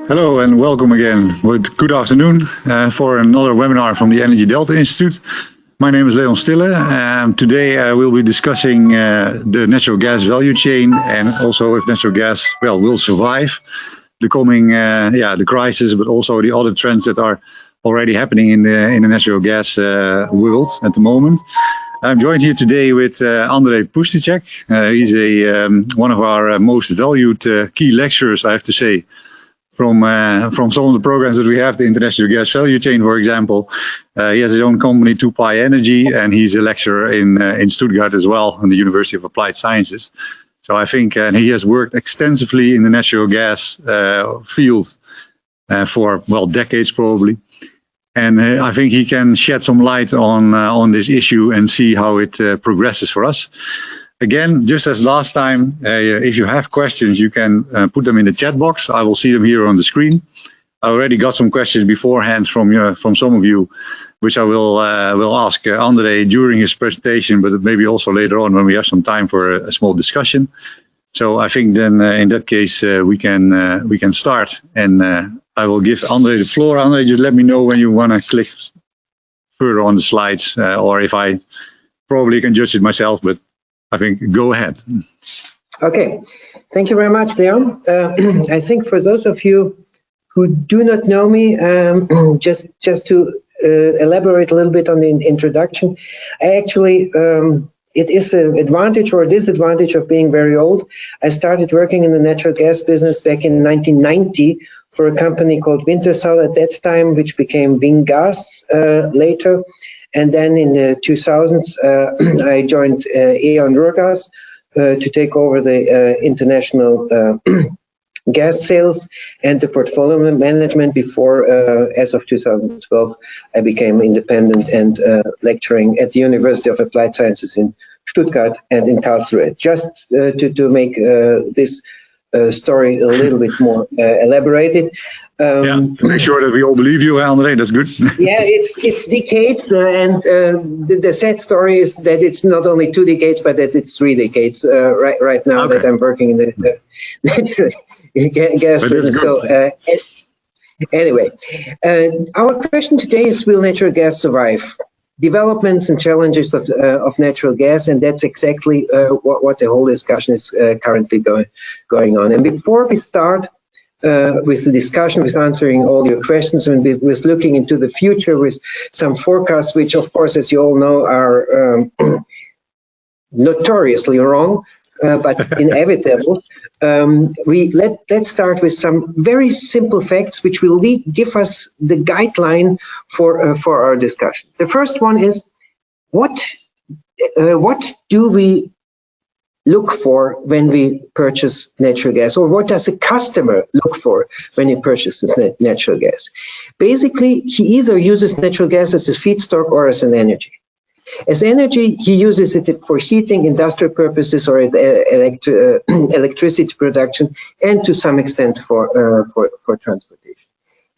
Hello and welcome again. Good afternoon for another webinar from the Energy Delta Institute. My name is Leon Stille. Today we'll be discussing the natural gas value chain and also if natural gas will survive the coming the crisis, but also the other trends that are already happening in the natural gas world at the moment. I'm joined here today with Andrej Pustišek. He's one of our most valued key lecturers, I have to say, from some of the programs that we have, the International Gas Value Chain, for example. He has his own company, 2Pi Energy, and he's a lecturer in Stuttgart as well, in the University of Applied Sciences. So I think he has worked extensively in the natural gas field for, well, decades probably. And I think he can shed some light on this issue and see how it progresses for us. Again, just as last time, if you have questions, you can put them in the chat box. I will see them here on the screen. I already got some questions beforehand from some of you, which I will ask Andrej during his presentation, but maybe also later on when we have some time for a small discussion. So I think then in that case we can start, and I will give Andrej the floor. Andrej, just let me know when you want to click further on the slides, or if I probably can judge it myself, but I think go ahead. Okay, thank you very much, Leon. I think for those of you who do not know me, just to elaborate a little bit on the introduction, I actually, it is an advantage or a disadvantage of being very old. I started working in the natural gas business back in 1990 for a company called Wintershall at that time, which became Wingas later. And then in the 2000s, I joined E.ON Ruhrgas to take over the international gas sales and the portfolio management before, as of 2012, I became independent and lecturing at the University of Applied Sciences in Stuttgart and in Karlsruhe. Just to make this story a little bit more elaborated. To make sure that we all believe you, Andrej, that's good. Yeah, it's decades, and the sad story is that it's not only 2 decades, but that it's 3 decades right now that I'm working in the natural gas business. So anyway, our question today is: will natural gas survive? Developments and challenges of natural gas, and that's exactly what the whole discussion is currently going on. And before we start with the discussion, with answering all your questions, and with looking into the future with some forecasts, which of course, as you all know, are notoriously wrong, but inevitable. Let's start with some very simple facts, which will give us the guideline for our discussion. The first one is what do we look for when we purchase natural gas, or what does a customer look for when he purchases natural gas? Basically, he either uses natural gas as a feedstock or as an energy. As energy, he uses it for heating, industrial purposes, or electricity production, and to some extent for transportation.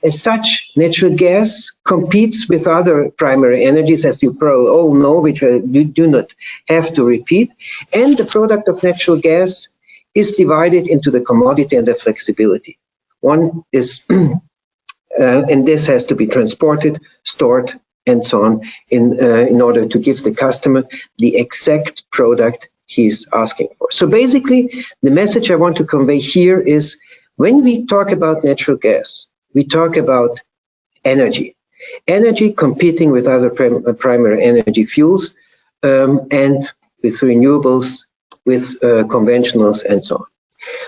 As such, natural gas competes with other primary energies, as you probably all know, which you do not have to repeat. And the product of natural gas is divided into the commodity and the flexibility. One is, and this has to be transported, stored, and so on, in order to give the customer the exact product he's asking for. So basically, the message I want to convey here is, when we talk about natural gas, we talk about energy competing with other primary energy fuels, and with renewables, with conventionals, and so on.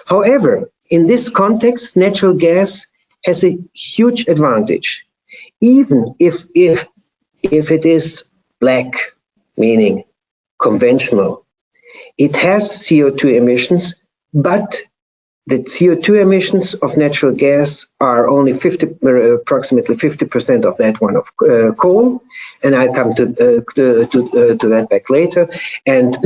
However, in this context, natural gas has a huge advantage, even if it is black, meaning conventional. It has CO2 emissions, but the CO2 emissions of natural gas are only approximately 50% of that one of coal, and I'll come to that back later, and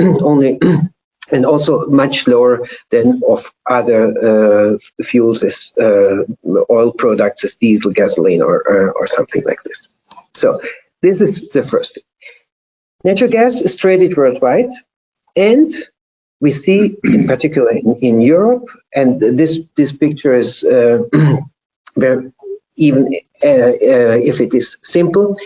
and also much lower than of other fuels as oil products, as diesel, gasoline, or something like this. So this is the first thing. Natural gas is traded worldwide, and we see, in particular in Europe, and this picture is where even if it is simple,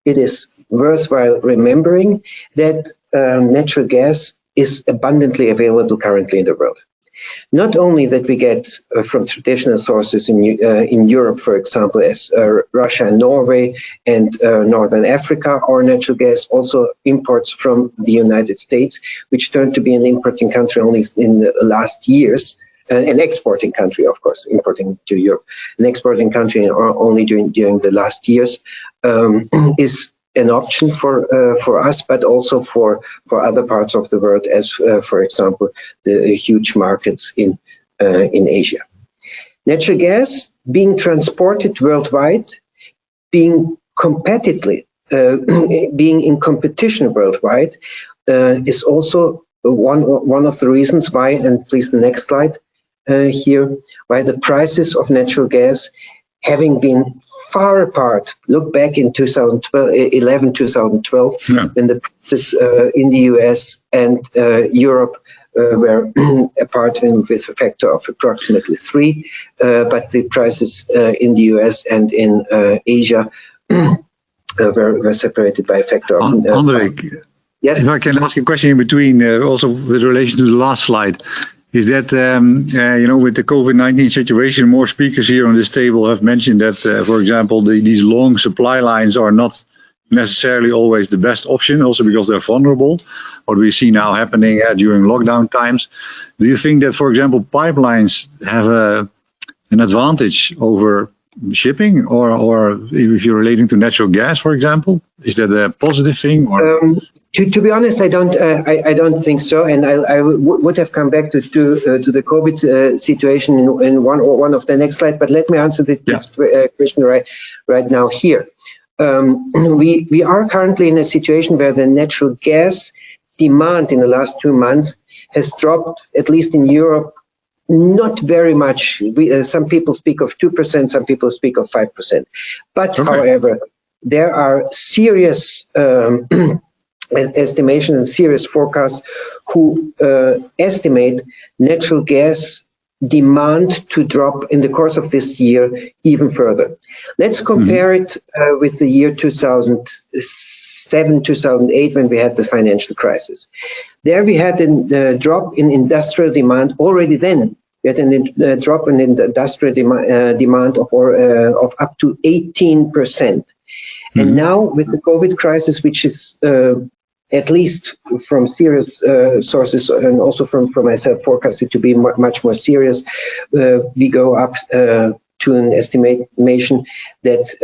it is worthwhile remembering that natural gas is abundantly available currently in the world. Not only that we get from traditional sources in Europe, for example, as Russia and Norway and Northern Africa, our natural gas, also imports from the United States, which turned to be an importing country only in the last years, an exporting country, of course, importing to Europe, an exporting country only during the last years, is an option for us, but also for other parts of the world, as for example the huge markets in Asia. Natural gas being transported worldwide, being competitively, being in competition worldwide, is also one of the reasons why. And please, the next slide here, why the prices of natural gas, having been far apart, look back in 2011, 2012, when the prices in the US and Europe were apart with a factor of approximately 3, but the prices in the US and in Asia were separated by a factor of Andrej, yes? If I can ask a question in between, also with relation to the last slide, is that, with the COVID-19 situation, more speakers here on this table have mentioned that, for example, these long supply lines are not necessarily always the best option, also because they're vulnerable, what we see now happening during lockdown times. Do you think that, for example, pipelines have an advantage over shipping, or if you're relating to natural gas, for example? Is that a positive thing? Or? To be honest, I don't think so, and I would have come back to the COVID situation in one of the next slide. But let me answer this question right now here. We are currently in a situation where the natural gas demand in the last 2 months has dropped, at least in Europe, not very much. Some people speak of 2%, some people speak of 5%. But however, there are serious estimations and serious forecasts who estimate natural gas demand to drop in the course of this year even further. Let's compare it with the year 2007, 2008, when we had the financial crisis. There we had a drop in industrial demand already then. We had a drop in industrial demand of up to 18%. And now with the COVID crisis, which is at least from serious sources and also from myself forecasted to be much more serious, we go up to an estimation that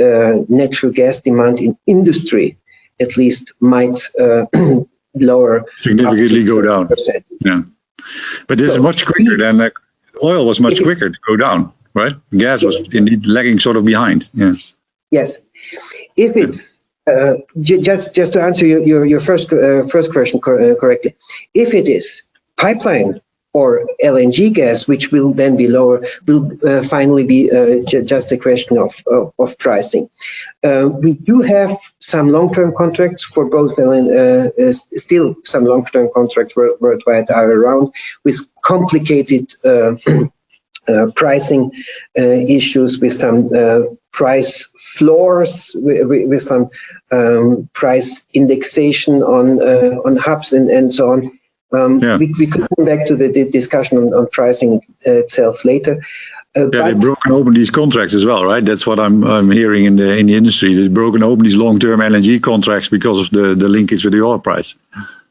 natural gas demand in industry at least might lower significantly, go down. Yeah, but this is much quicker than oil was much quicker to go down, right? Gas was indeed lagging sort of behind. Yeah. Yes, if it just to answer your first question correctly, if it is pipeline or LNG gas, which will then be lower, will finally be just a question of pricing. We do have some long-term contracts for both, still some long-term contracts worldwide are around with complicated pricing issues, with some price floors, with some price indexation on hubs and so on. We could come back to the discussion on pricing itself later. They've broken open these contracts as well, right? That's what I'm hearing in the industry. They've broken open these long-term LNG contracts because of the linkage with the oil price.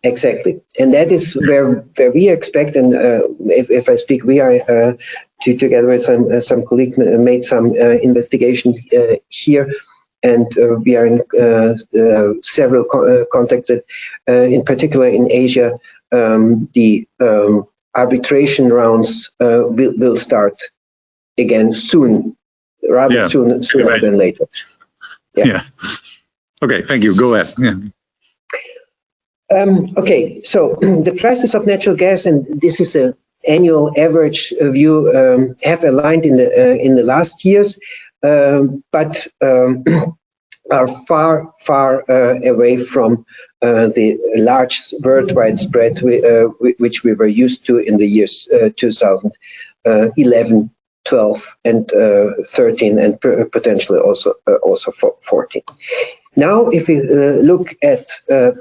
Exactly, and that is where we expect, and if I speak, we are together with some colleagues made some investigation here, and we are in several contacts that, in particular in Asia, the arbitration rounds will start again soon, rather sooner than later. Yeah. Okay, thank you. Go ahead. Yeah. Okay, so the prices of natural gas, and this is an annual average view, have aligned in the last years, but are far away from the large worldwide spread which we were used to in the years 2011, 12 and 13 and potentially also 14. Now, if we look at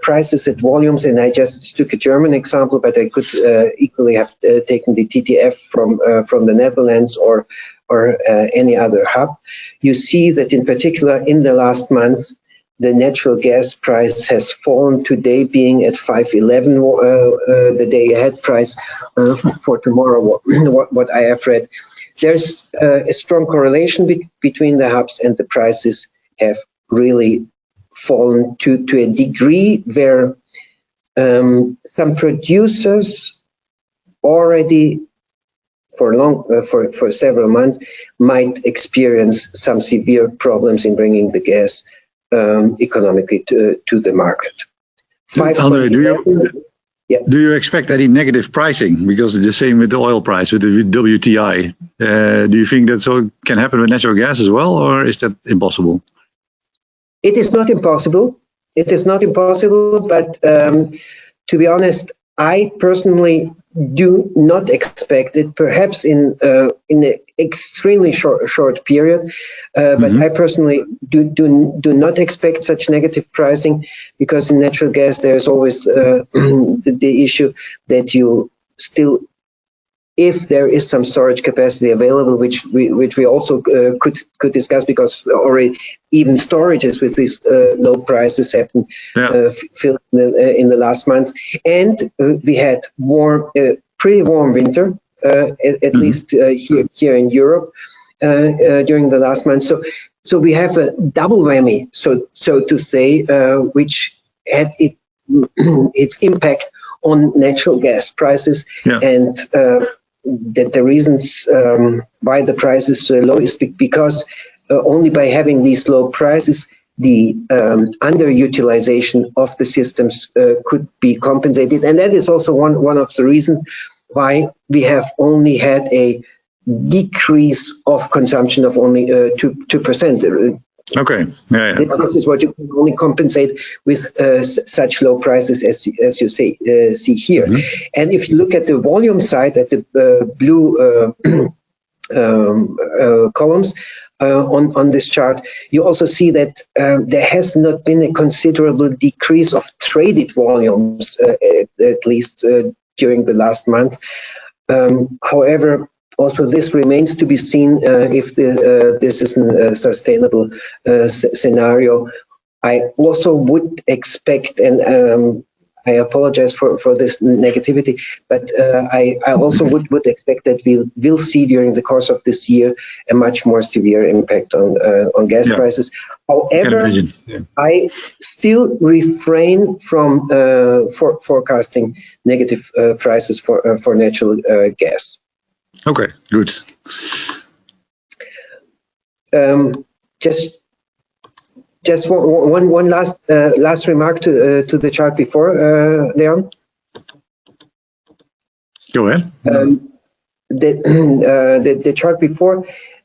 prices at volumes, and I just took a German example, but I could equally have taken the TTF from the Netherlands or any other hub, you see that in particular in the last months, the natural gas price has fallen, today being at 5.11, the day ahead price for tomorrow, what I have read. There's a strong correlation between the hubs, and the prices have really fallen to a degree where some producers already for several months might experience some severe problems in bringing the gas economically to the market. Andrej, do you expect any negative pricing? Because it's the same with the oil price, with the WTI. Do you think that so can happen with natural gas as well, or is that impossible? It is not impossible. It is not impossible, but to be honest, I personally do not expect it, perhaps in an extremely short period, but I personally do not expect such negative pricing, because in natural gas there's always the issue that you still, if there is some storage capacity available, which we also could discuss, because already even storages with these low prices have been filled in the last months, and we had pretty warm winter, at least here in Europe during the last month. So we have a double whammy, so to say, which had its impact on natural gas prices, and that the reasons why the price is so low is because only by having these low prices, the underutilization of the systems could be compensated. And that is also one of the reasons why we have only had a decrease of consumption of only 2%. Okay. This is what you can only compensate with such low prices as you see here. And if you look at the volume side, at the blue columns on this chart, you also see that there has not been a considerable decrease of traded volumes, at least during the last month. However, also, this remains to be seen if this is a sustainable scenario. I also would expect, and I apologize for this negativity, but I also would expect that we'll see during the course of this year a much more severe impact on gas prices. However, I still refrain from forecasting negative prices for natural gas. Okay, good. Just one last remark to the chart before, Leon. Go ahead. The chart before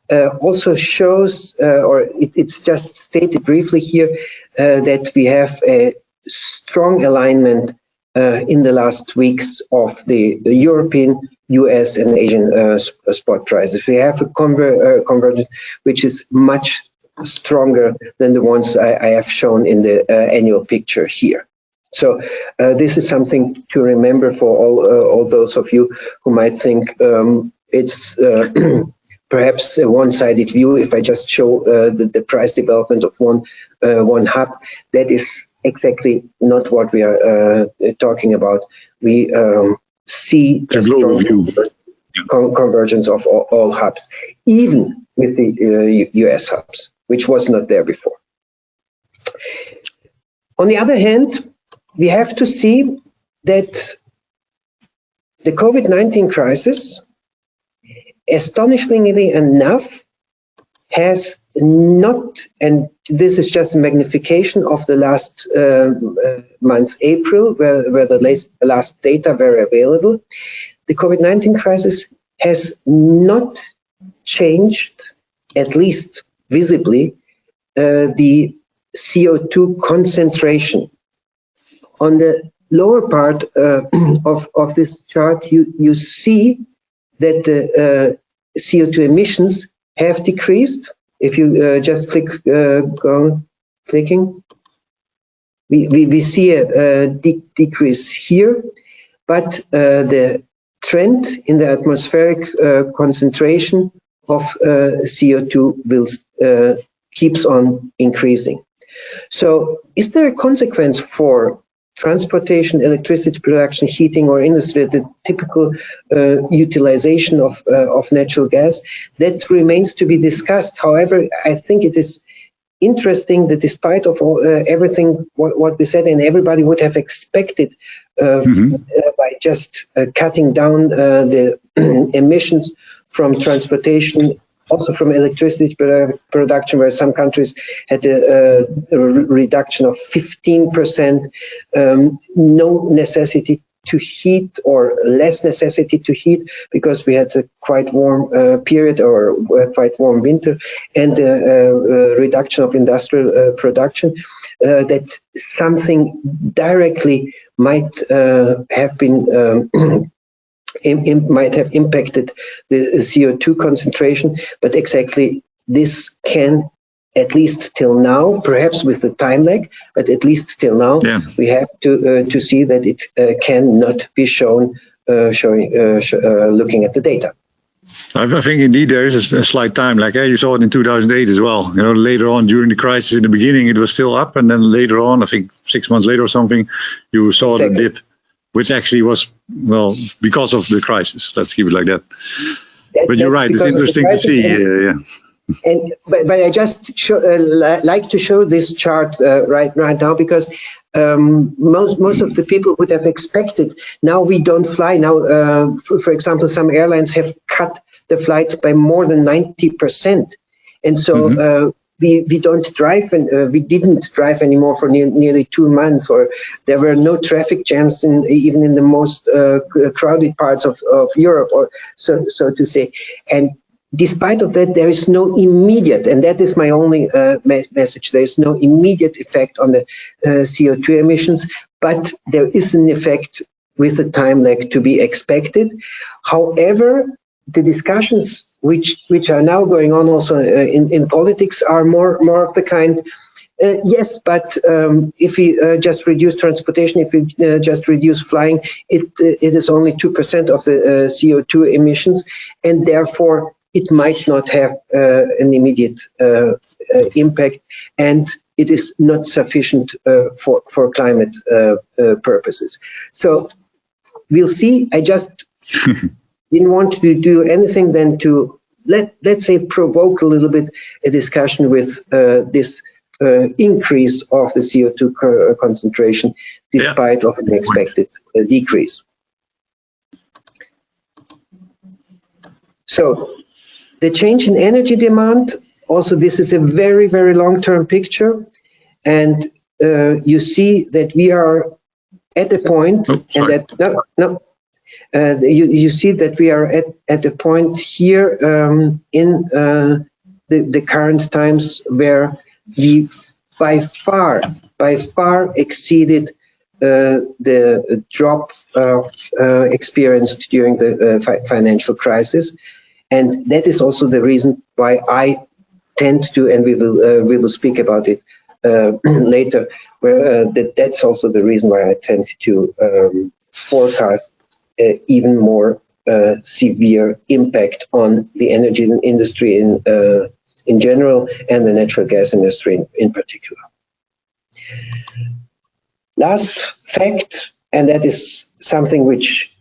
also shows, or it's just stated briefly here, that we have a strong alignment in the last weeks of the European, US, and Asian spot prices. We have a convergence which is much stronger than the ones I have shown in the annual picture here. So this is something to remember for all those of you who might think it's perhaps a one-sided view if I just show the price development of one hub. That is exactly not what we are talking about. We see a strong convergence of all hubs, even with the US hubs, which was not there before. On the other hand, we have to see that the COVID-19 crisis, astonishingly enough, has not, and this is just a magnification of the last month, April, where the last data were available. The COVID-19 crisis has not changed, at least visibly, the CO2 concentration. On the lower part of this chart, you see that the CO2 emissions have decreased. If you just clicking, we see a decrease here, but the trend in the atmospheric concentration of CO2 will keeps on increasing. So is there a consequence for transportation, electricity production, heating, or industry, the typical utilization of natural gas? That remains to be discussed. However, I think it is interesting that despite of all, everything what we said, and everybody would have expected by just cutting down the emissions from transportation, also from electricity production, where some countries had a reduction of 15%, no necessity to heat or less necessity to heat because we had a quite warm period or quite warm winter, and a reduction of industrial production, that something directly might have been might have impacted the CO2 concentration, but exactly this can, at least till now, perhaps with the time lag, but at least till now, we have to see that it cannot be shown looking at the data. I think indeed there is a slight time lag. You saw it in 2008 as well. You know, later on during the crisis, in the beginning it was still up, and then later on, I think 6 months later or something, you saw the dip, which actually was, well, because of the crisis. Let's keep it like that. But you're right, it's interesting to see. But I just like to show this chart right now, because most of the people would have expected. Now we don't fly. Now, for example, some airlines have cut the flights by more than 90%, and so we don't drive, and we didn't drive anymore for nearly 2 months, or there were no traffic jams even in the most crowded parts of Europe, or so to say. And despite of that, there is no immediate, and that is my only message, there is no immediate effect on the CO2 emissions, but there is an effect with the time lag to be expected. However, the discussions which are now going on also in politics are more of the kind, yes, but if we just reduce transportation, if we just reduce flying, it is only 2% of the CO2 emissions, and therefore it might not have an immediate impact, and it is not sufficient for climate purposes. So we'll see. I just didn't want to do anything than to, let's say, provoke a little bit a discussion with this increase of the CO2 concentration despite of an expected decrease. So the change in energy demand, also this is a very, very long-term picture, and you see that we are at a point, and that you see that we are at a point here in the current times where we by far exceeded the drop experienced during the financial crisis. And that is also the reason why I tend to, and we will speak about it later, where that's also the reason why I tend to forecast even more severe impact on the energy industry in general, and the natural gas industry in particular. Last fact, and that is something which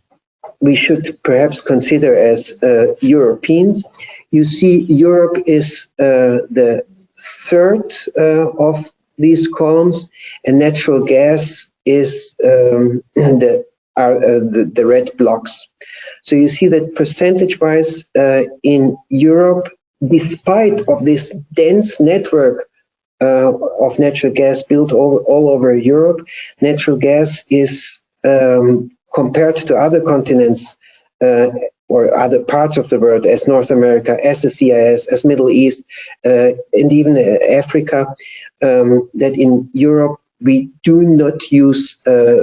we should perhaps consider as Europeans. You see, Europe is the third of these columns, and natural gas is the red blocks. So you see that percentage-wise in Europe, despite of this dense network of natural gas built all over Europe, natural gas is compared to other continents or other parts of the world, as North America, as the CIS, as Middle East, and even Africa, that in Europe we do not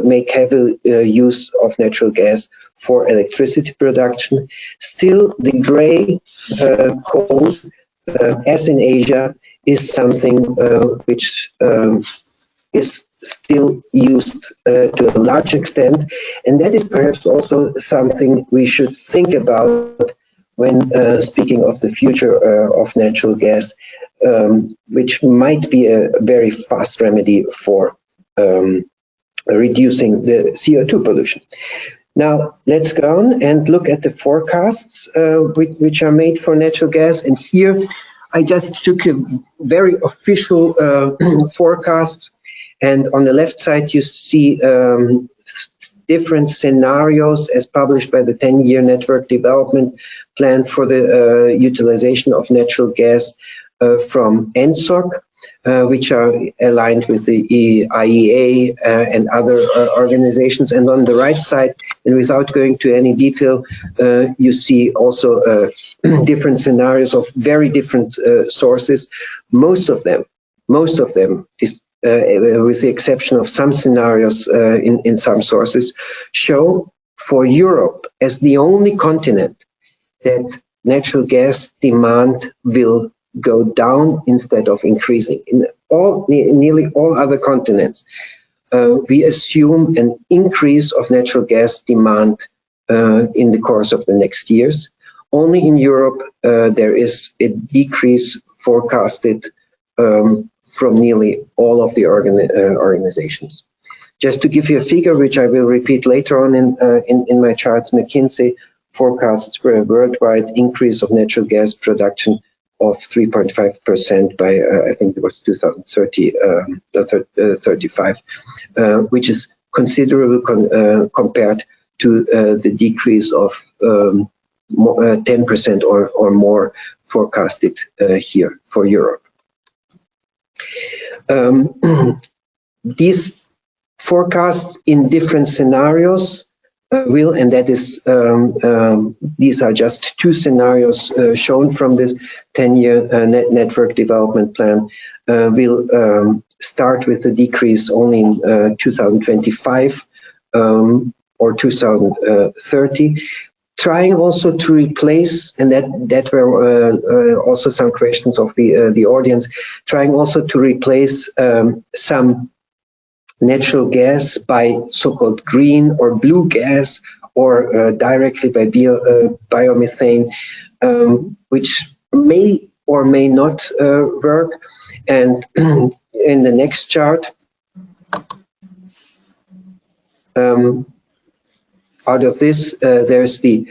make heavy use of natural gas for electricity production. Still, the gray coal, as in Asia, is something which is still used to a large extent, and that is perhaps also something we should think about when speaking of the future of natural gas, which might be a very fast remedy for reducing the CO2 pollution. Now, let's go on and look at the forecasts which are made for natural gas. And here I just took a very official forecast. And on the left side, you see different scenarios as published by the 10-year network development plan for the utilization of natural gas from NSOC, which are aligned with the IEA and other organizations. And on the right side, and without going to any detail, you see also different scenarios of very different sources. Most of them, with the exception of some scenarios in some sources, show for Europe as the only continent that natural gas demand will go down instead of increasing. In nearly all other continents, we assume an increase of natural gas demand in the course of the next years. Only in Europe, there is a decrease forecasted from nearly all of the organizations. Just to give you a figure, which I will repeat later on in my charts, McKinsey forecasts for a worldwide increase of natural gas production of 3.5% by, I think it was 2030, 35, which is considerable compared to the decrease of 10% or more forecasted here for Europe. These forecasts in different scenarios will, and that is, these are just two scenarios shown from this 10-year network development plan, will start with a decrease only in 2025 or 2030. Trying also to replace, and that were also some questions of the audience, trying also to replace some natural gas by so-called green or blue gas, or directly by biomethane, which may or may not work. And in the next chart, out of this, there's the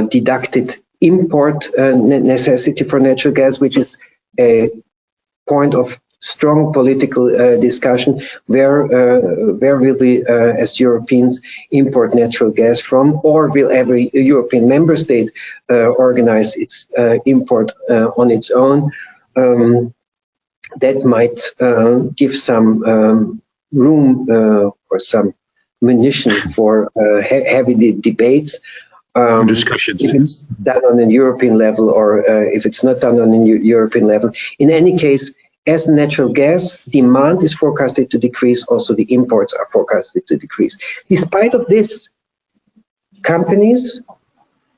deducted import necessity for natural gas, which is a point of strong political discussion. Where will we, as Europeans, import natural gas from, or will every European member state organize its import on its own? That might give some room or some munition for heavy debates. Discussions. If it's done on a European level, or if it's not done on a European level. In any case, as natural gas demand is forecasted to decrease, also the imports are forecasted to decrease. Despite of this, companies,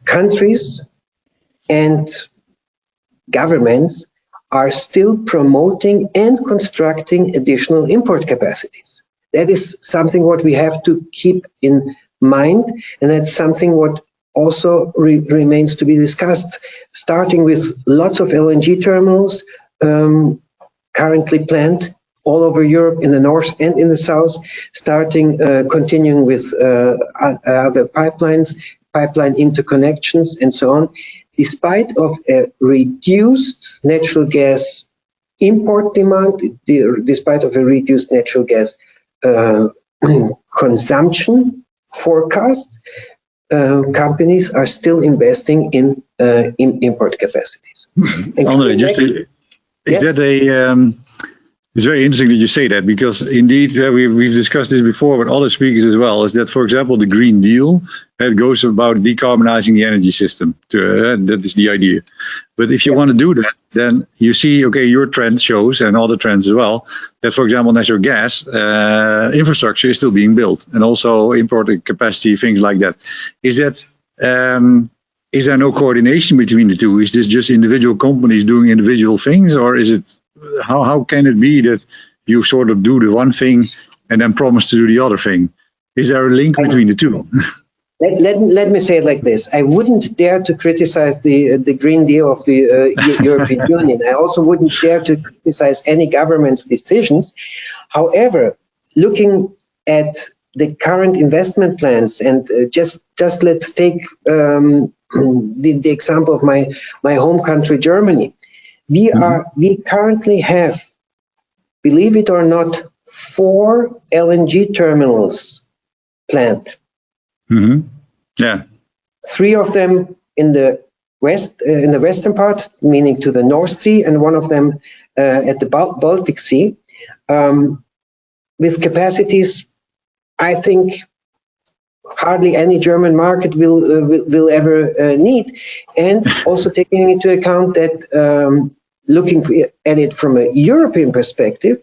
countries, and governments are still promoting and constructing additional import capacities. That is something what we have to keep in mind, and that's something what also remains to be discussed, starting with lots of LNG terminals currently planned all over Europe, in the north and in the south, continuing with other pipelines, pipeline interconnections, and so on. Despite of a reduced natural gas import demand, despite of a reduced natural gas consumption forecast, companies are still investing in import capacities. Andrej, it's very interesting that you say that, because indeed we've discussed this before with other speakers as well, is that, for example, the Green Deal, it goes about decarbonizing the energy system. That is the idea. But if you want to do that, then you see, okay, your trend shows, and other trends as well, that, for example, natural gas infrastructure is still being built, and also importing capacity, things like that. Is there no coordination between the two? Is this just individual companies doing individual things, or is it how can it be that you sort of do the one thing and then promise to do the other thing? Is there a link between the two? Let me say it like this. I wouldn't dare to criticize the Green Deal of the European Union. I also wouldn't dare to criticize any government's decisions. However, looking at the current investment plans, and just let's take the example of my home country, Germany. We currently have, believe it or not, 4 LNG terminals planned. Yeah. 3 of them in the western part, meaning to the North Sea, and 1 of them at the Baltic Sea, with capacities, I think, hardly any German market will ever need. And also taking into account that looking at it from a European perspective,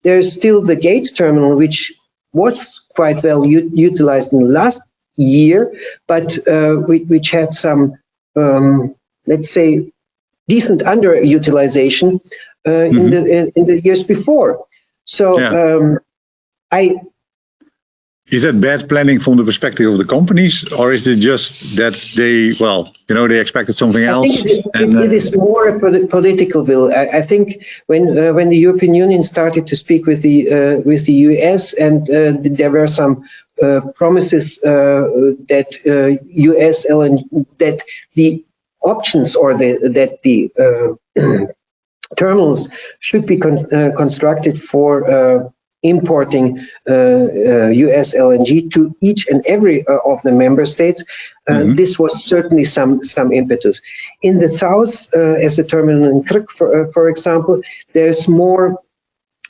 there's still the Gate terminal, which was quite well utilized in the last year, but which had some, let's say, decent underutilization in the years before. So is that bad planning from the perspective of the companies, or is it just that they expected something else? I think it is more a political will. I think when the European Union started to speak with the US, and there were some promises that US LNG, that the options, or that the terminals should be constructed for importing US LNG to each and every of the member states. This was certainly some impetus. In the south, as the terminal in Krk, for example, there's more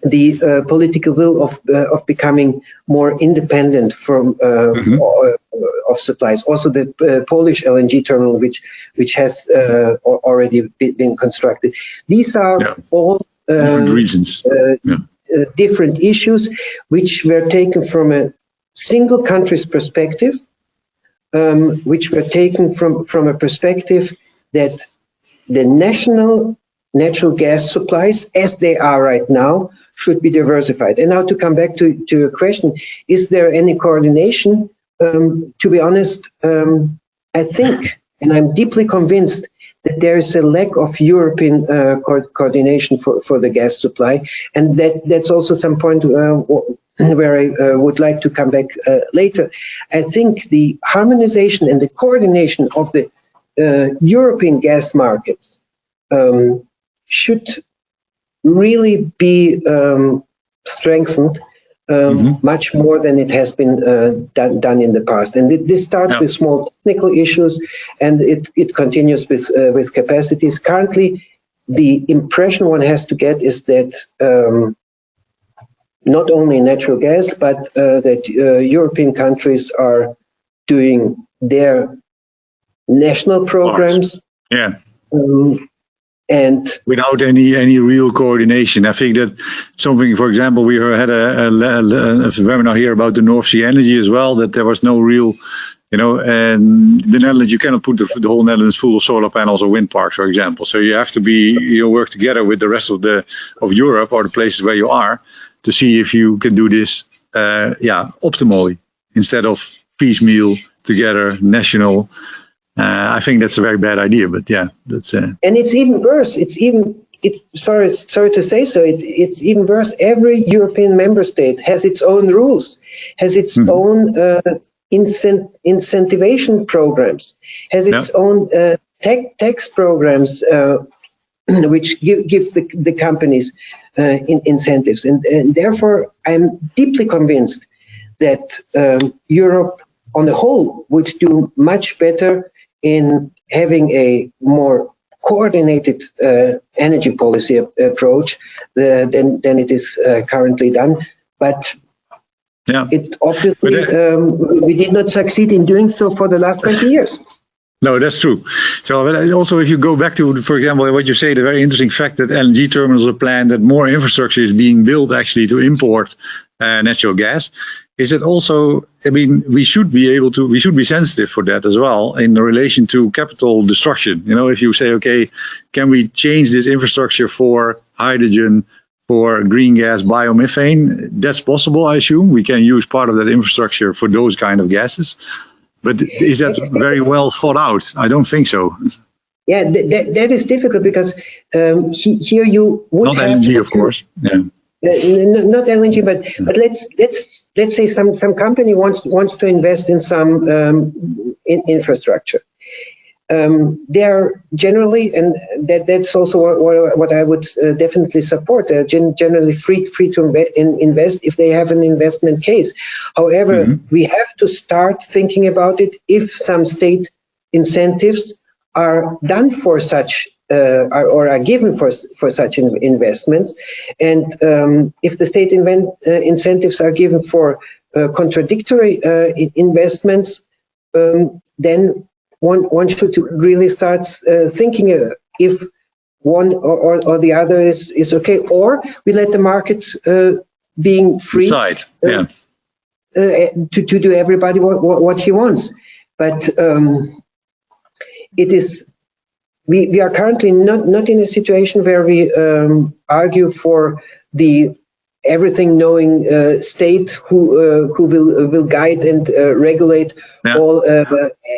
the political will of becoming more independent from of supplies. Also, the Polish LNG terminal, which has already been constructed. These are all different reasons. Different issues which were taken from a single country's perspective, which were taken from a perspective that the national natural gas supplies, as they are right now, should be diversified. And now to come back to your question, is there any coordination? To be honest, I think, and I'm deeply convinced, that there is a lack of European coordination for the gas supply, and that's also some point where I would like to come back later. I think the harmonization and the coordination of the European gas markets should really be strengthened much more than it has been done in the past. And this starts with small technical issues, and it continues with capacities. Currently, the impression one has to get is that not only natural gas, but that European countries are doing their national programs. And without any real coordination. I think that something, for example, we had a webinar here about the North Sea energy as well, that there was no real, and the Netherlands, you cannot put the whole Netherlands full of solar panels or wind parks, for example. So you have to work together with the rest of Europe, or the places where you are, to see if you can do this optimally, instead of piecemeal together, national. I think that's a very bad idea, but that's. And it's even worse. Sorry to say so. It's even worse. Every European member state has its own rules, has its own incentivation programs, has its own tax programs, which give the companies incentives, and therefore I'm deeply convinced that Europe on the whole would do much better in having a more coordinated energy policy approach than it is currently done. But it obviously we did not succeed in doing so for the last 20 years. No, that's true. So also, if you go back to, for example, what you say, the very interesting fact that LNG terminals are planned, that more infrastructure is being built actually to import natural gas, is it also, I mean, we should be sensitive for that as well in relation to capital destruction. You know, if you say, okay, can we change this infrastructure for hydrogen, for green gas, biomethane? That's possible, I assume. We can use part of that infrastructure for those kind of gases. But is that very well thought out? I don't think so. Yeah, that is difficult because here you would not have LNG, of course. Yeah. Not LNG, but let's say some company wants to invest in some infrastructure. They are generally, and that's also what I would definitely support. They're generally free to invest if they have an investment case. However, we have to start thinking about it if some state incentives are done for such or are given for such investments, and if the state incentives are given for contradictory investments, then one should really start thinking if one or the other is okay, or we let the market being free to do everybody what he wants. But it is we are currently not in a situation where we argue for the everything knowing state who will guide and regulate all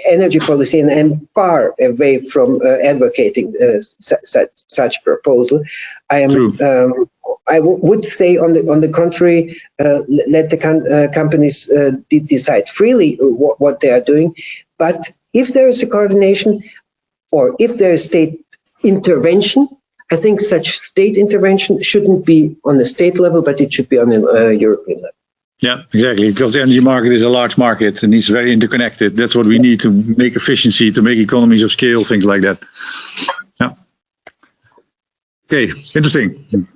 energy policy, and I'm far away from advocating such proposal. I am I would say on the contrary, let the companies decide freely what they are doing. But if there is a coordination, or if there is state intervention, I think such state intervention shouldn't be on the state level, but it should be on a European level. Yeah, exactly. Because the energy market is a large market and it's very interconnected. That's what we need to make efficiency, to make economies of scale, things like that. Yeah. Okay, interesting.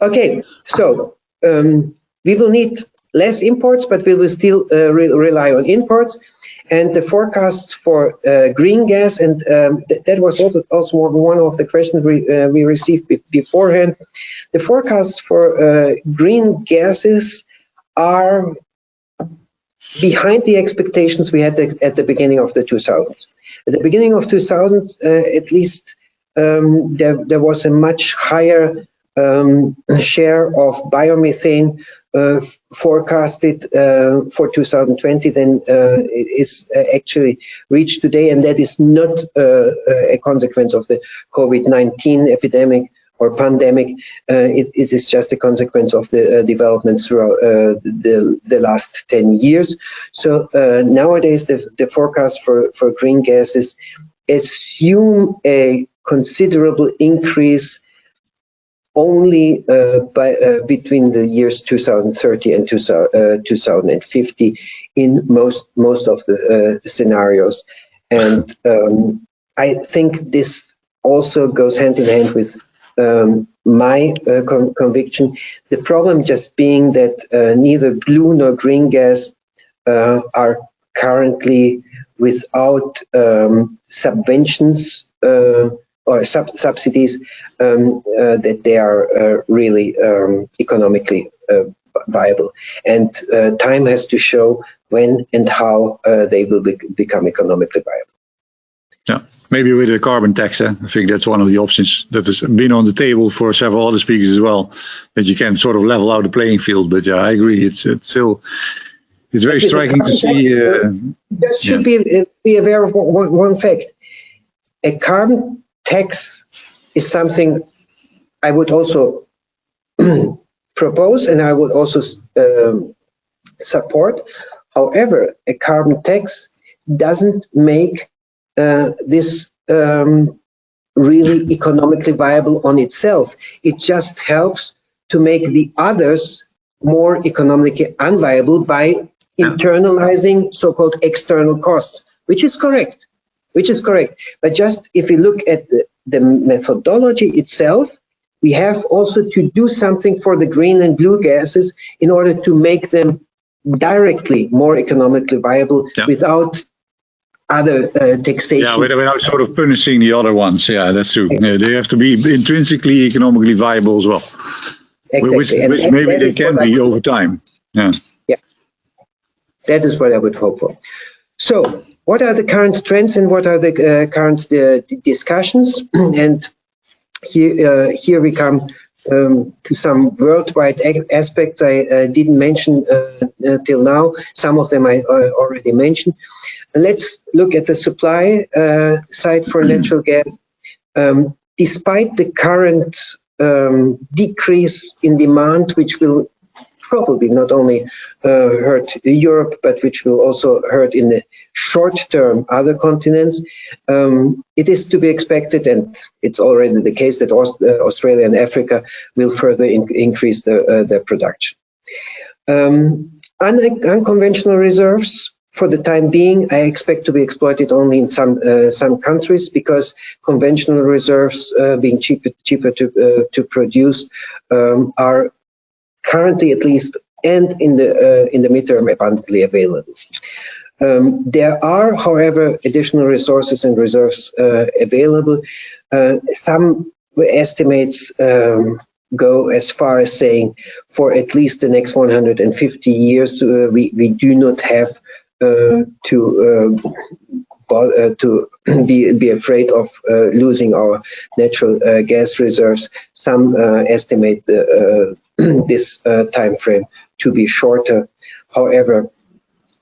Okay, so we will need less imports, but we will still rely on imports. And the forecast for green gas, and that was also one of the questions we received beforehand. The forecasts for green gases are behind the expectations we had at the beginning of the 2000s. At the beginning of 2000s, at least, there was a much higher share of biomethane forecasted for 2020 than it is actually reached today, and that is not a consequence of the COVID-19 epidemic or pandemic. It is just a consequence of the developments throughout the last 10 years. So nowadays the forecast for green gases assume a considerable increase only between the years 2030 and 2050 in most of the scenarios. And I think this also goes hand in hand with my conviction. The problem just being that neither blue nor green gas are currently without subventions or subsidies, that they are really economically viable. And time has to show when and how they will become economically viable. Yeah, maybe with a carbon tax. I think that's one of the options that has been on the table for several other speakers as well, that you can sort of level out the playing field. But yeah, I agree. It's still, it's very striking to see. Just should be aware of one fact. A carbon tax is something I would also propose, and I would also support. However, a carbon tax doesn't make this really economically viable on itself. It just helps to make the others more economically unviable by internalizing so-called external costs, which is correct. But just if we look at the methodology itself, we have also to do something for the green and blue gases in order to make them directly more economically viable without other taxation. Yeah, without sort of punishing the other ones. Yeah, that's true. Yeah, they have to be intrinsically economically viable as well. Exactly. Which maybe they can be over time. Yeah. Yeah. That is what I would hope for. So, what are the current trends and what are the current discussions? And here we come to some worldwide aspects I didn't mention till now. Some of them I already mentioned. Let's look at the supply side for natural gas. Despite the current decrease in demand, which will probably not only hurt Europe, but which will also hurt in the short term other continents, it is to be expected, and it's already the case, that Australia and Africa will further increase their production. Unconventional reserves, for the time being, I expect to be exploited only in some countries, because conventional reserves, being cheaper to produce, are currently, at least, and in the midterm, abundantly available. There are, however, additional resources and reserves available. Some estimates go as far as saying for at least the next 150 years, we do not have to be afraid of losing our natural gas reserves. Some estimate this time frame to be shorter. However,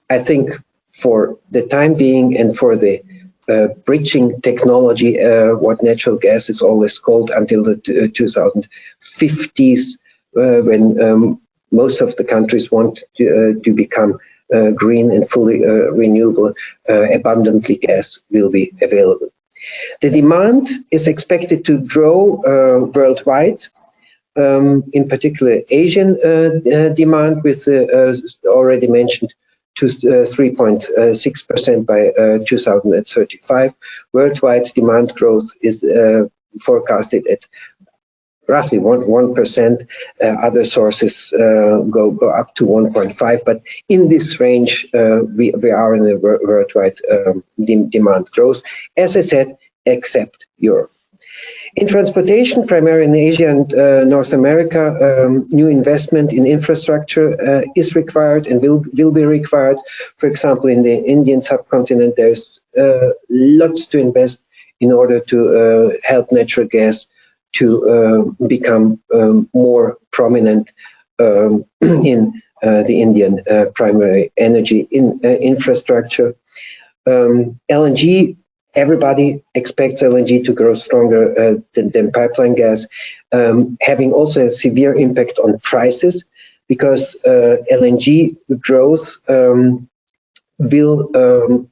I think for the time being and for the bridging technology, what natural gas is always called, until the 2050s, when most of the countries want to become green and fully renewable, abundantly gas will be available. The demand is expected to grow worldwide, in particular Asian demand, with already mentioned to 3.6% by 2035. Worldwide demand growth is forecasted at roughly 1%. Other sources go up to 1.5%, but in this range we are in the worldwide demand growth, as I said, except Europe. In transportation, primarily in Asia and North America, new investment in infrastructure is required and will be required. For example, in the Indian subcontinent, there's lots to invest in order to help natural gas to become more prominent in the Indian primary energy infrastructure. LNG, everybody expects LNG to grow stronger than pipeline gas, having also a severe impact on prices, because LNG growth will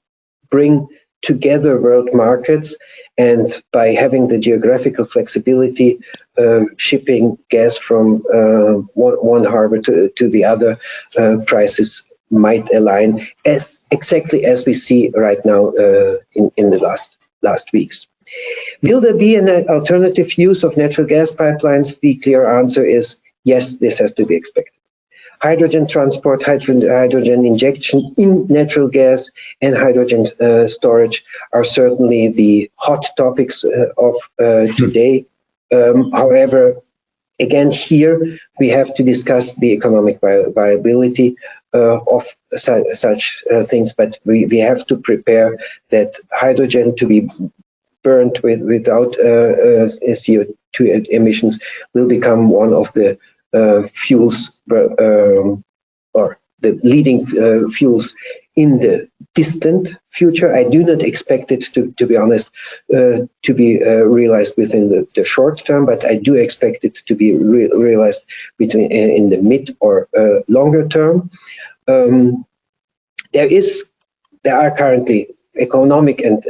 bring together world markets, and by having the geographical flexibility, shipping gas from one harbor to the other, prices might align exactly as we see right now in the last weeks. Will there be an alternative use of natural gas pipelines? The clear answer is yes, this has to be expected. Hydrogen transport, hydrogen injection in natural gas, and hydrogen storage are certainly the hot topics of today. However, again, here we have to discuss the economic viability of such things, but we have to prepare that hydrogen to be burnt without CO2 emissions will become one of the fuels, or the leading fuels in the distant future. I do not expect it to be honest, to be realized within the short term, but I do expect it to be realized in the mid or longer term. There are currently economic and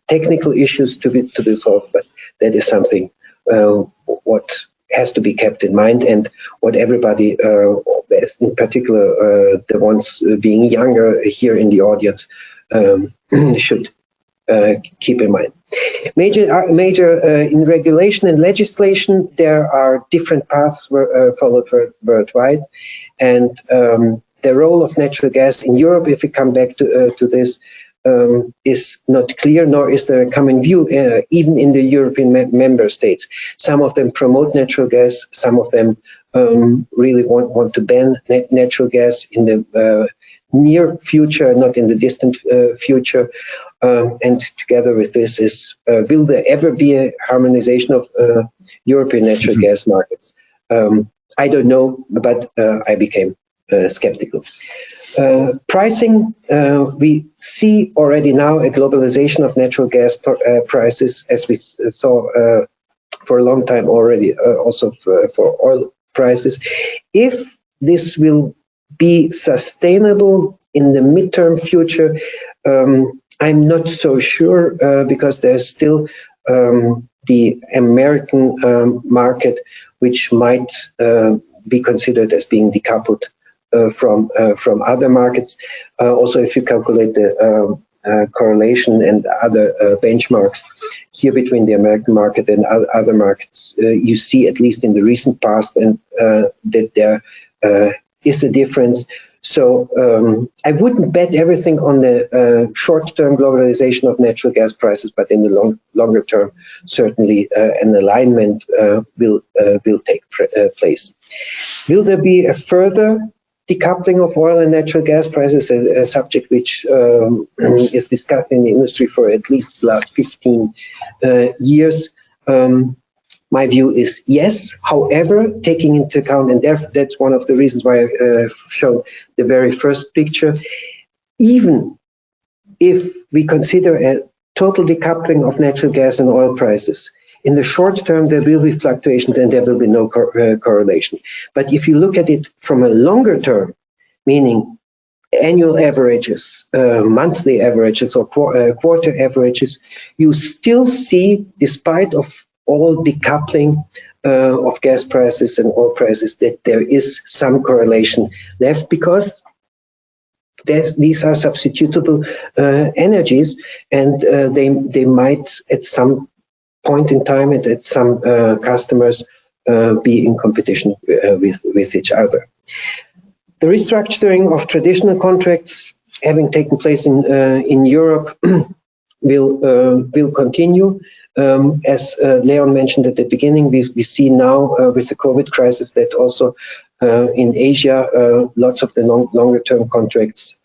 technical issues to be solved, but that is something what has to be kept in mind, and what everybody, in particular the ones being younger here in the audience, should keep in mind. Major in regulation and legislation, there are different paths followed worldwide, and the role of natural gas in Europe, if we come back to this, is not clear, nor is there a common view, even in the European member states. Some of them promote natural gas, some of them really want to ban natural gas in the near future, not in the distant future. And together with this is, will there ever be a harmonization of European natural gas markets? I don't know, but I became skeptical. Pricing, we see already now a globalization of natural gas prices, as we saw for a long time already, also for oil prices. If this will be sustainable in the midterm future, I'm not so sure, because there's still the American market, which might be considered as being decoupled from other markets. Also, if you calculate the correlation and other benchmarks here between the American market and other markets, you see, at least in the recent past, and that there is a difference. So I wouldn't bet everything on the short-term globalization of natural gas prices, but in the longer term, certainly an alignment will take place. Will there be a further decoupling of oil and natural gas prices, a subject which is discussed in the industry for at least the last 15 years? My view is yes. However, taking into account, and that's one of the reasons why I've shown the very first picture, even if we consider a total decoupling of natural gas and oil prices, in the short term, there will be fluctuations and there will be no correlation. But if you look at it from a longer term, meaning annual averages, monthly averages, or quarter averages, you still see, despite of all decoupling of gas prices and oil prices, that there is some correlation left, because these are substitutable energies, and they might at some point in time and at some customers be in competition with each other. The restructuring of traditional contracts having taken place in Europe will continue. As Leon mentioned at the beginning, we see now with the COVID crisis that also in Asia, lots of the longer-term contracts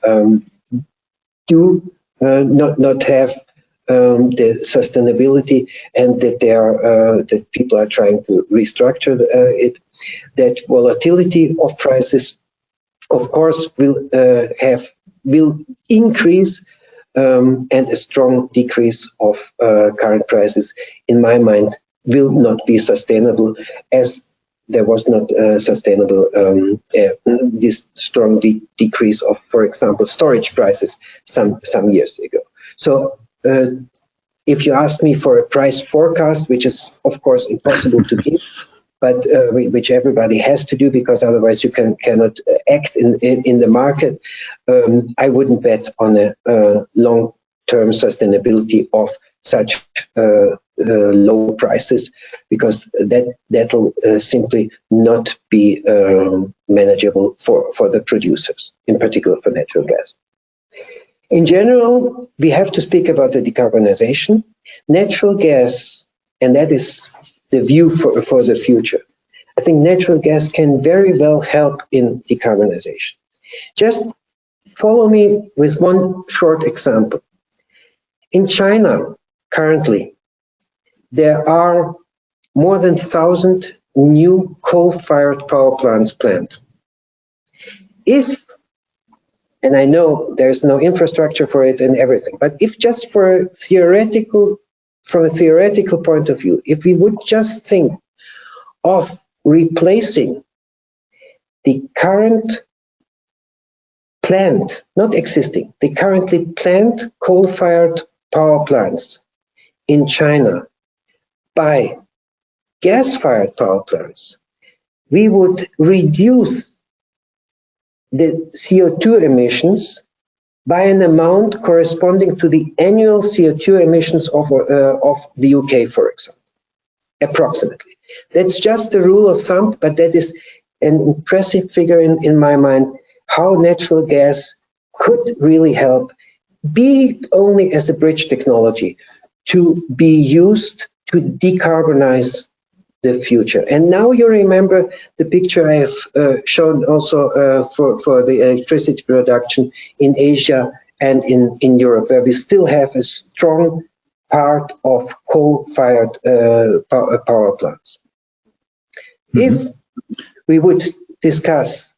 do not have the sustainability, and that that people are trying to restructure it. That volatility of prices, of course, will increase, and a strong decrease of current prices, in my mind, will not be sustainable, as there was not sustainable this strong decrease of, for example, storage prices some years ago. So if you ask me for a price forecast, which is of course impossible to give, but which everybody has to do, because otherwise you cannot act in the market, I wouldn't bet on a long-term sustainability of such low prices, because that'll simply not be manageable for the producers, in particular for natural gas. In general, we have to speak about the decarbonization. Natural gas, and that is the view for the future. I think natural gas can very well help in decarbonization. Just follow me with one short example. In China, currently, there are more than 1,000 new coal-fired power plants planned. And I know there's no infrastructure for it and everything, but if just from a theoretical point of view, if we would just think of replacing the current planned, not existing, the currently planned coal-fired power plants in China by gas-fired power plants, we would reduce the CO2 emissions by an amount corresponding to the annual CO2 emissions of the UK, for example, approximately. That's just the rule of thumb, but that is an impressive figure in my mind, how natural gas could really help be it only as a bridge technology, to be used to decarbonize the future. And now you remember the picture I have shown also for the electricity production in Asia and in Europe, where we still have a strong part of coal-fired power plants. If we would discuss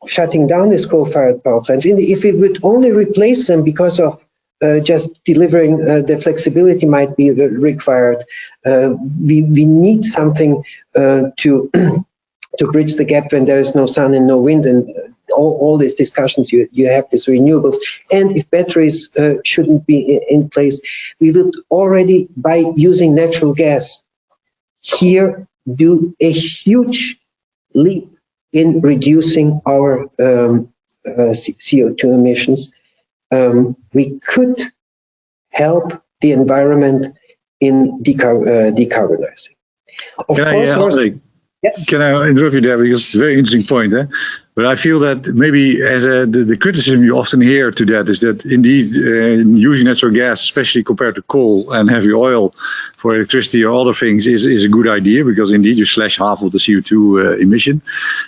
shutting down these coal-fired power plants, if we would only replace them because of just delivering the flexibility might be required, we need something to bridge the gap when there is no sun and no wind, and all these discussions you have with renewables. And if batteries shouldn't be in place, we would already, by using natural gas here, do a huge leap in reducing our CO2 emissions. We could help the environment in decarbonizing. Can I interrupt you there, because it's a very interesting point, eh? But I feel that maybe as the criticism you often hear to that is that indeed using natural gas, especially compared to coal and heavy oil for electricity or other things, is a good idea, because indeed you slash half of the CO2 emission.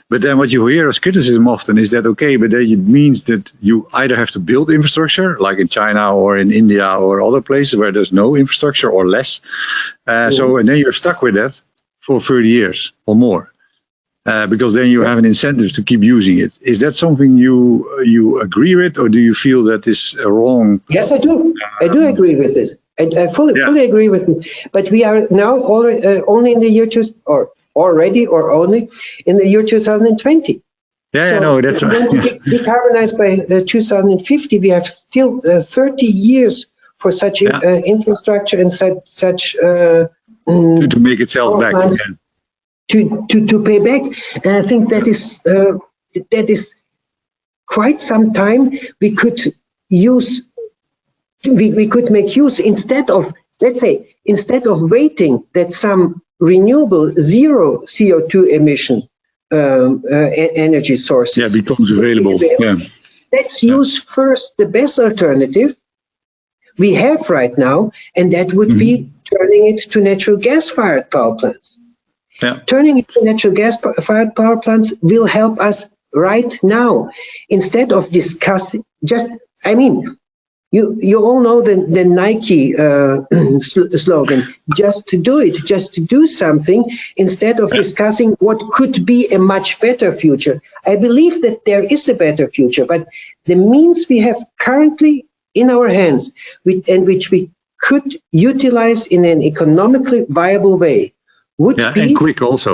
But then what you hear as criticism often is that, okay, but then it means that you either have to build infrastructure, like in China or in India or other places where there's no infrastructure or less. So, and then you're stuck with that for 30 years or more. Because then you have an incentive to keep using it. Is that something you agree with, or do you feel that is wrong? Yes, I do. I do agree with it. I fully agree with this. But we are now only in the year only in the year 2020. Yeah, so no, that's right. If we want to decarbonize by 2050, we have still 30 years for such infrastructure and such to make itself back again. To pay back, and I think that is quite some time we could use. We could make use, instead of, let's say, instead of waiting that some renewable zero CO2 emission energy sources becomes available. Let's use first the best alternative we have right now, and that would be turning it to natural gas-fired power plants. Turning it to natural gas-fired power plants will help us right now, instead of discussing you all know the Nike slogan, just to do it, just to do something, instead of discussing what could be a much better future. I believe that there is a better future, but the means we have currently in our hands, which we could utilize in an economically viable way, would be and quick also.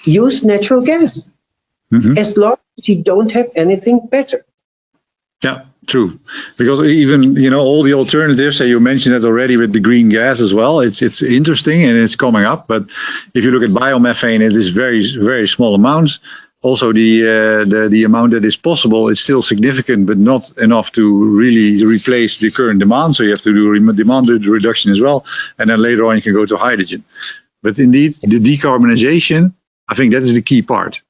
Use natural gas, as long as you don't have anything better. Yeah, true. Because even all the alternatives, you mentioned it already with the green gas as well. It's interesting and it's coming up. But if you look at biomethane, it is very, very small amounts. Also, the amount that is possible is still significant, but not enough to really replace the current demand. So you have to do demand reduction as well, and then later on you can go to hydrogen. But indeed, the decarbonization, I think that is the key part.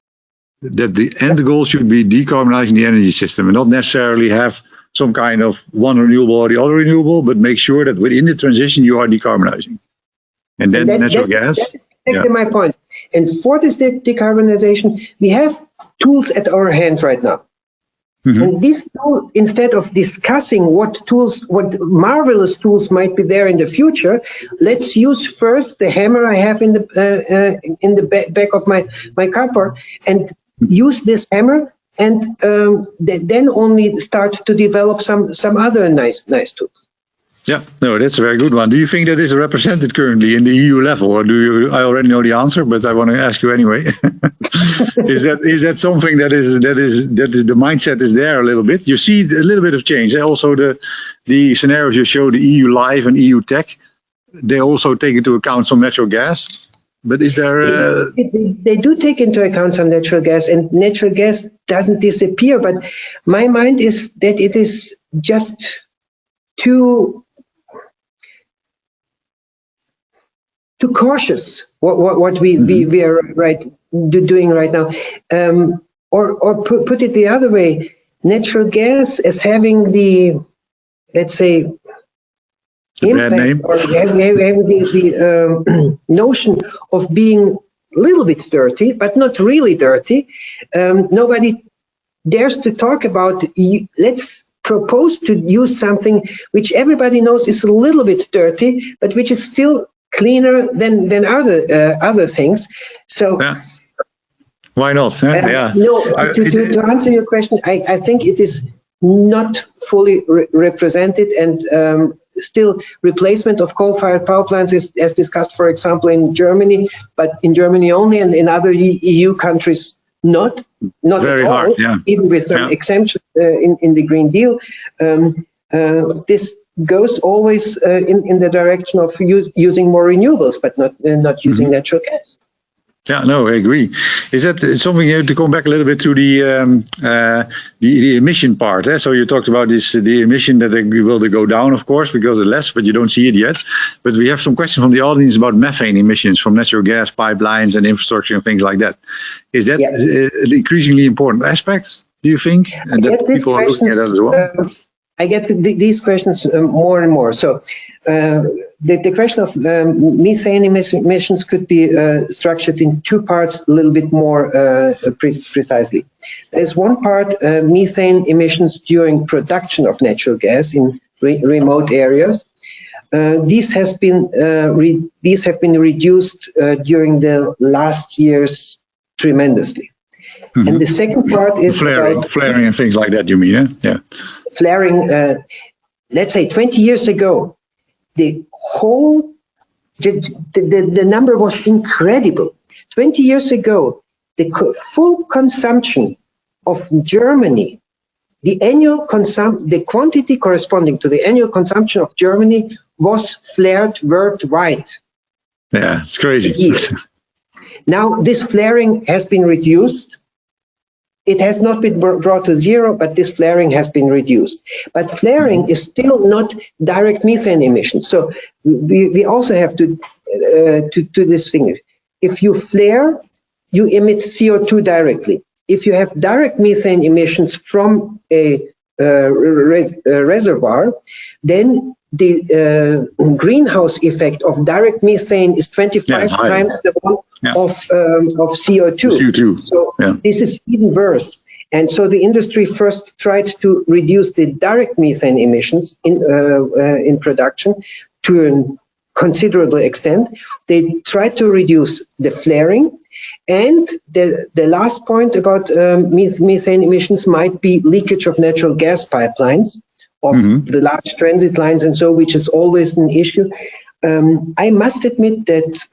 That the end goal should be decarbonizing the energy system, and not necessarily have some kind of one renewable or the other renewable, but make sure that within the transition you are decarbonizing. And then natural gas. That is exactly my point. And for this decarbonization, we have tools at our hand right now. And this tool, instead of discussing what marvelous tools might be there in the future, let's use first the hammer I have in the back of my cupboard, and use this hammer, and then only start to develop some other nice tools. Yeah, no, that's a very good one. Do you think that is represented currently in the EU level, or do you? I already know the answer, but I want to ask you anyway. Is that something that is the mindset is there a little bit? You see a little bit of change. Also, the scenarios you show, the EU Live and EU Tech, they also take into account some natural gas. But is there? They do take into account some natural gas, and natural gas doesn't disappear. But my mind is that it is just too cautious what we are doing right now, or put it the other way, natural gas as having the, let's say, impact or having the notion of being a little bit dirty, but not really dirty. Nobody dares to talk about, let's propose to use something which everybody knows is a little bit dirty, but which is still cleaner than other things. So yeah. Why not? Yeah. No, to answer your question, I think it is not fully represented, and still replacement of coal-fired power plants is, as discussed, for example, in Germany, but in Germany only, and in other EU countries not very at all, hard, yeah. even with some exemptions in the Green Deal. This goes always in the direction of using more renewables, but not using natural gas. Yeah, no, I agree. Is that something to come back a little bit to the emission part? So you talked about the emission that will go down, of course, because of less, but you don't see it yet. But we have some questions from the audience about methane emissions from natural gas pipelines and infrastructure and things like that. Is that an increasingly important aspect, do you think? And that people are looking at that as well? I get these questions more and more. So the question of methane emissions could be structured in two parts a little bit more precisely. There's one part, methane emissions during production of natural gas in remote areas. These have been reduced during the last years tremendously. Mm-hmm. And the second part is flaring and things like that, you mean? Yeah. Flaring, let's say 20 years ago, the number was incredible. 20 years ago, the full consumption of Germany, the quantity corresponding to the annual consumption of Germany was flared worldwide. Yeah, it's crazy. Now, this flaring has been reduced. It has not been brought to zero, but this flaring has been reduced. But flaring is still not direct methane emissions. So we also have to this thing. If you flare, you emit CO2 directly. If you have direct methane emissions from a reservoir, then the greenhouse effect of direct methane is 25 times the one of CO2. So this is even worse. And so the industry first tried to reduce the direct methane emissions in production to a considerable extent. They tried to reduce the flaring. And the last point about methane emissions might be leakage of natural gas pipelines, of the large transit lines and so, which is always an issue. I must admit that,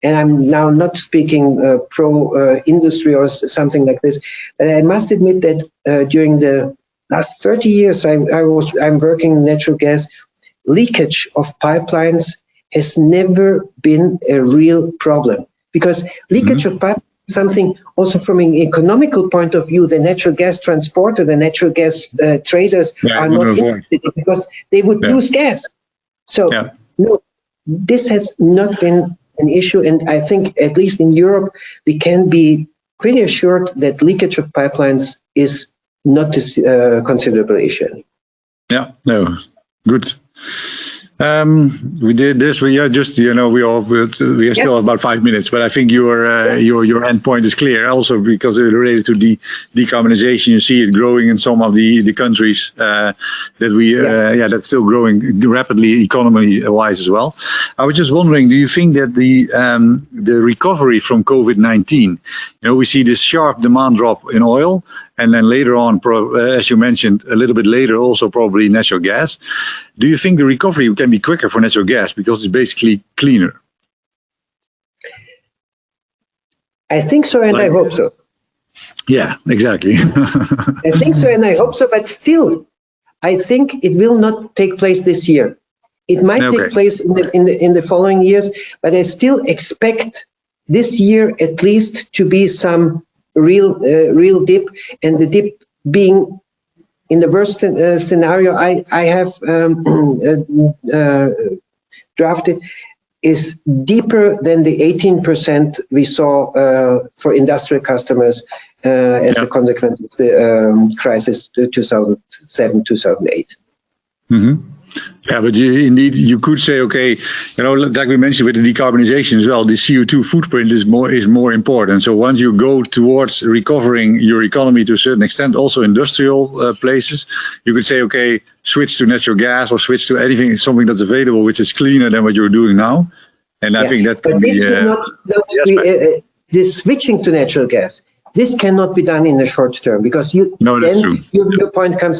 and I'm now not speaking pro-industry or something like this, but I must admit that during the last 30 years I'm working in natural gas, leakage of pipelines has never been a real problem, because leakage of pipelines is something also from an economical point of view. The natural gas transporter, the natural gas traders are not interested because they would use gas. So no, this has not been an issue, and I think at least in Europe we can be pretty assured that leakage of pipelines is not a considerable issue. Yeah, no, good. We did this. We are just, we still have about 5 minutes, but I think your end point is clear. Also, because it's related to the decarbonization, you see it growing in some of the countries that that's still growing rapidly, economy-wise as well. I was just wondering, do you think that the recovery from COVID-19, we see this sharp demand drop in oil, and then later on, as you mentioned, a little bit later, also probably natural gas. Do you think the recovery can be quicker for natural gas because it's basically cleaner? I think so, and I hope so. Yeah, exactly. I think so, and I hope so, but still, I think it will not take place this year. It might take place in the following years, but I still expect this year at least to be some real dip, and the dip being, in the worst scenario I have drafted, is deeper than the 18% we saw for industrial customers as a consequence of the crisis 2007-2008. Mm-hmm. Yeah, but indeed, you could say, okay, like we mentioned with the decarbonization as well, the CO2 footprint is more important. So once you go towards recovering your economy to a certain extent, also industrial places, you could say, okay, switch to natural gas or switch to anything, something that's available, which is cleaner than what you're doing now. And I think that could be this switching to natural gas. This cannot be done in the short term because your point comes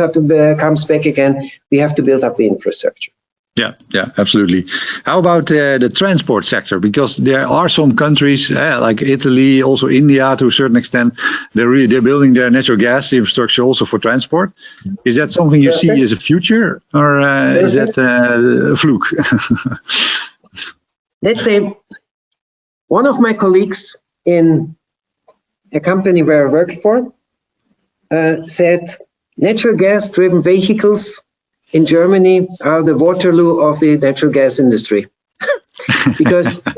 back again. We have to build up the infrastructure. Yeah, absolutely. How about the transport sector? Because there are some countries like Italy, also India to a certain extent, they're building their natural gas infrastructure also for transport. Is that something you see as a future, or is that a fluke? Let's say one of my colleagues in a company where I worked for said natural gas driven vehicles in Germany are the Waterloo of the natural gas industry. Because back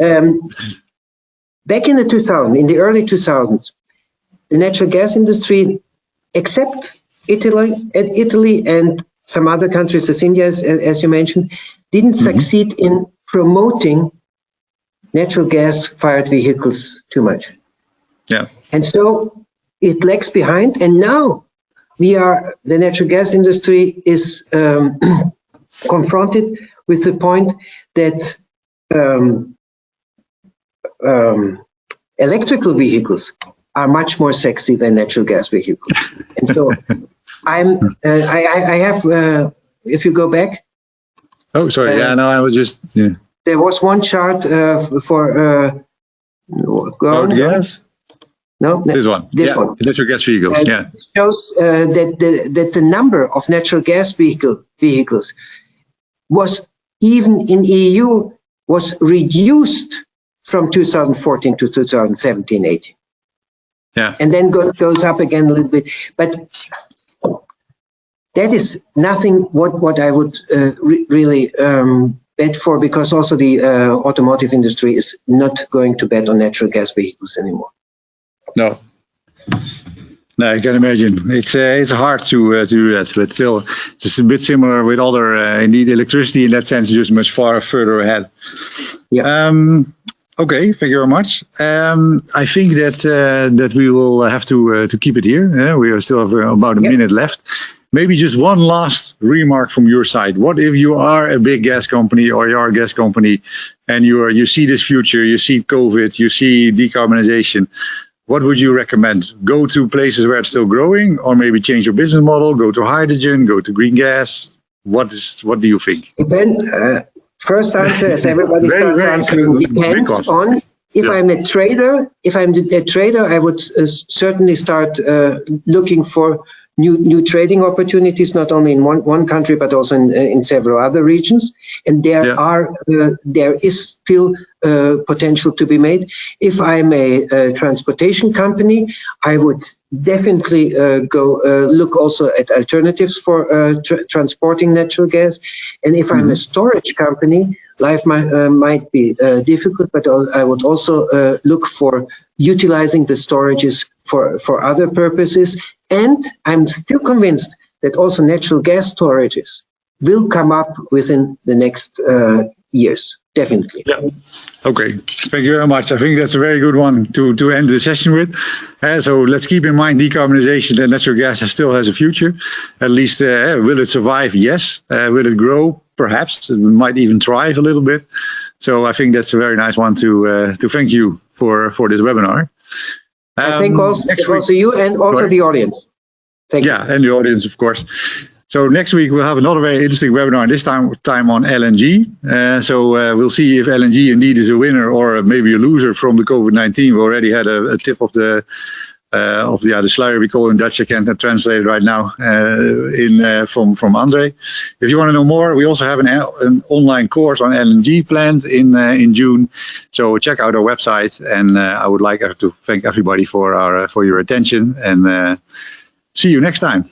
in the early 2000s, the natural gas industry, except Italy and some other countries as India, as you mentioned, didn't succeed in promoting natural gas fired vehicles too much. Yeah. And so it lags behind, and now the natural gas industry is confronted with the point that electrical vehicles are much more sexy than natural gas vehicles. And so I have, if you go back. Oh, sorry. I was just, There was one chart for, gas? No, this one. Natural gas vehicles. Shows that the number of natural gas vehicles was, even in EU, was reduced from 2014 to 2017-18. Yeah. And then goes up again a little bit. But that is nothing what I would really bet for, because also the automotive industry is not going to bet on natural gas vehicles anymore. No, I can imagine. It's hard to do that, but still, it's a bit similar with other. Indeed, electricity in that sense is just much further ahead. Yeah. Okay, thank you very much. I think that we will have to keep it here. We still have about a minute left. Maybe just one last remark from your side. What if you are a big gas company, or you are a gas company, and you see this future, you see COVID, you see decarbonization? What would you recommend? Go to places where it's still growing, or maybe change your business model, go to hydrogen, go to green gas? What do you think? First answer, as everybody starts answering, depends on if I'm a trader. If I'm a trader, I would certainly start looking for new trading opportunities, not only in one country, but also in several other regions. And there is still potential to be made. If I'm a transportation company, I would definitely go look also at alternatives for transporting natural gas. And if I'm a storage company, life might be difficult, but I would also look for utilizing the storages for other purposes. And I'm still convinced that also natural gas storages will come up within the next years, definitely. Yeah. Okay, thank you very much. I think that's a very good one to end the session with. So let's keep in mind decarbonization, that natural gas still has a future. At least, will it survive? Yes. Will it grow? Perhaps. It might even thrive a little bit. So I think that's a very nice one to thank you for this webinar. I thank also you and also the audience. Thank you. And the audience, of course. So next week we'll have another very interesting webinar, this time on LNG. So we'll see if LNG indeed is a winner or maybe a loser from the COVID-19. We already had a tip of the sluier, we call it in Dutch. I can't translate it right now from Andrej. If you want to know more, we also have an online course on LNG planned in June. So check out our website, and I would like to thank everybody for your attention, and see you next time.